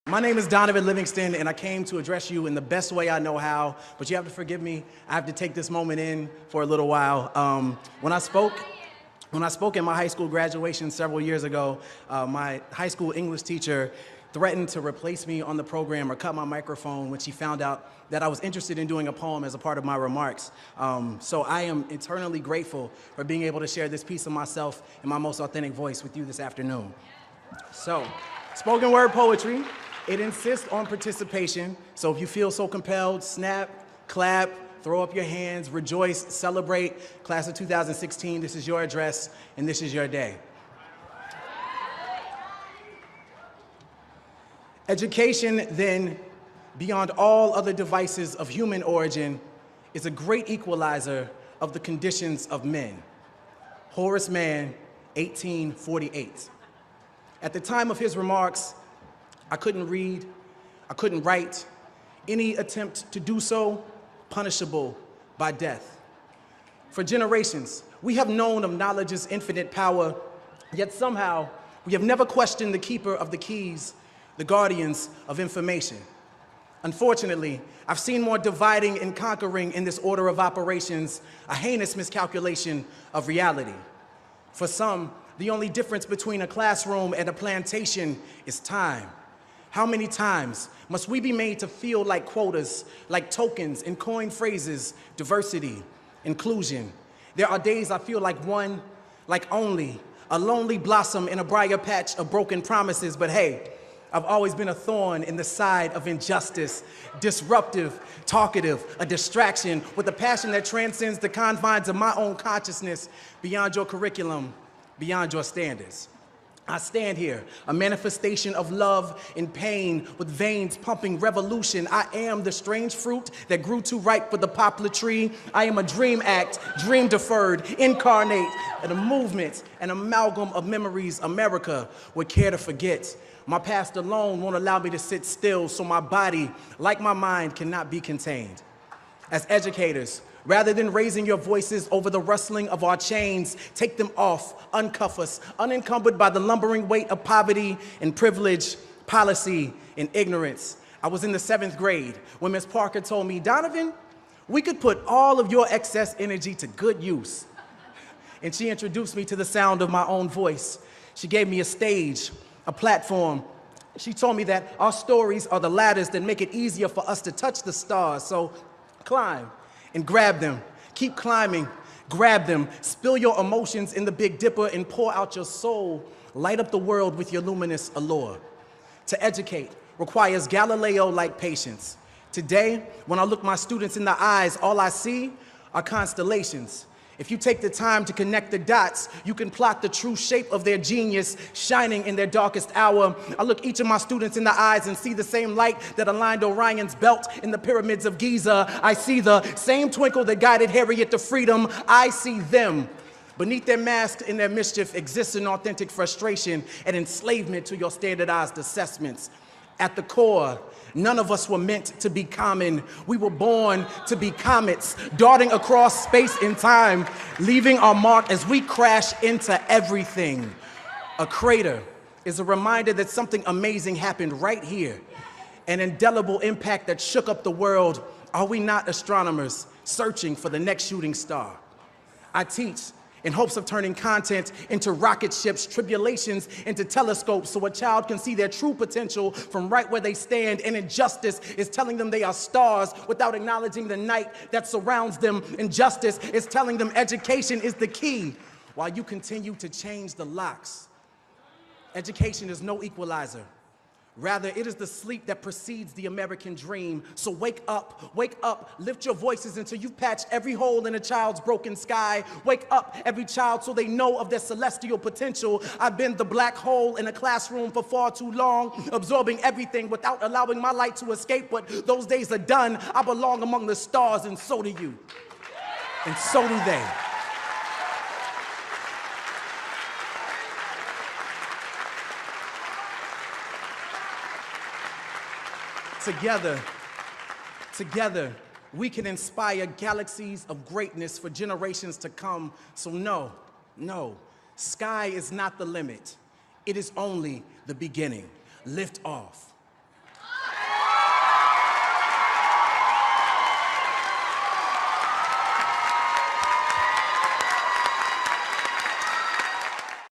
My name is Donovan Livingston, and I came to address you in the best way I know how, but you have to forgive me. I have to take this moment in for a little while. When I spoke at my high school graduation several years ago, my high school English teacher threatened to replace me on the program or cut my microphone when she found out that I was interested in doing a poem as a part of my remarks. So I am eternally grateful for being able to share this piece of myself in my most authentic voice with you this afternoon. So, spoken word poetry. It insists on participation, so if you feel so compelled, snap, clap, throw up your hands, rejoice, celebrate. Class of 2016, this is your address, and this is your day. Education, then, beyond all other devices of human origin, is a great equalizer of the conditions of men. Horace Mann, 1848. At the time of his remarks, I couldn't read, I couldn't write. Any attempt to do so, punishable by death. For generations, we have known of knowledge's infinite power, yet somehow we have never questioned the keeper of the keys, the guardians of information. Unfortunately, I've seen more dividing and conquering in this order of operations, a heinous miscalculation of reality. For some, the only difference between a classroom and a plantation is time. How many times must we be made to feel like quotas, like tokens and coined phrases, diversity, inclusion? There are days I feel like one, like only, a lonely blossom in a briar patch of broken promises, but hey, I've always been a thorn in the side of injustice, disruptive, talkative, a distraction with a passion that transcends the confines of my own consciousness, beyond your curriculum, beyond your standards. I stand here, a manifestation of love and pain with veins pumping revolution. I am the strange fruit that grew too ripe for the poplar tree. I am a dream act, dream deferred, incarnate, and a movement, an amalgam of memories America would care to forget. My past alone won't allow me to sit still, so my body, like my mind, cannot be contained. As educators, rather than raising your voices over the rustling of our chains, take them off, uncuff us, unencumbered by the lumbering weight of poverty and privilege, policy and ignorance. I was in the 7th grade when Ms. Parker told me, Donovan, we could put all of your excess energy to good use. And she introduced me to the sound of my own voice. She gave me a stage, a platform. She told me that our stories are the ladders that make it easier for us to touch the stars. So climb and grab them. Keep climbing, grab them. Spill your emotions in the Big Dipper and pour out your soul. Light up the world with your luminous allure. To educate requires Galileo-like patience. Today, when I look my students in the eyes, all I see are constellations. If you take the time to connect the dots, you can plot the true shape of their genius shining in their darkest hour. I look each of my students in the eyes and see the same light that aligned Orion's belt in the pyramids of Giza. I see the same twinkle that guided Harriet to freedom. I see them. Beneath their mask and their mischief exists an authentic frustration and enslavement to your standardized assessments. At the core, none of us were meant to be common. We were born to be comets, darting across space and time, leaving our mark as we crash into everything. A crater is a reminder that something amazing happened right here, an indelible impact that shook up the world. Are we not astronomers searching for the next shooting star? I teach in hopes of turning content into rocket ships, tribulations into telescopes, so a child can see their true potential from right where they stand. And injustice is telling them they are stars without acknowledging the night that surrounds them. Injustice is telling them education is the key while you continue to change the locks. Education is no equalizer. Rather, it is the sleep that precedes the American dream. So wake up, lift your voices until you've patched every hole in a child's broken sky. Wake up, every child, so they know of their celestial potential. I've been the black hole in a classroom for far too long, absorbing everything without allowing my light to escape. But those days are done. I belong among the stars, and so do you. And so do they. Together, we can inspire galaxies of greatness for generations to come. So no, sky is not the limit. It is only the beginning. Lift off.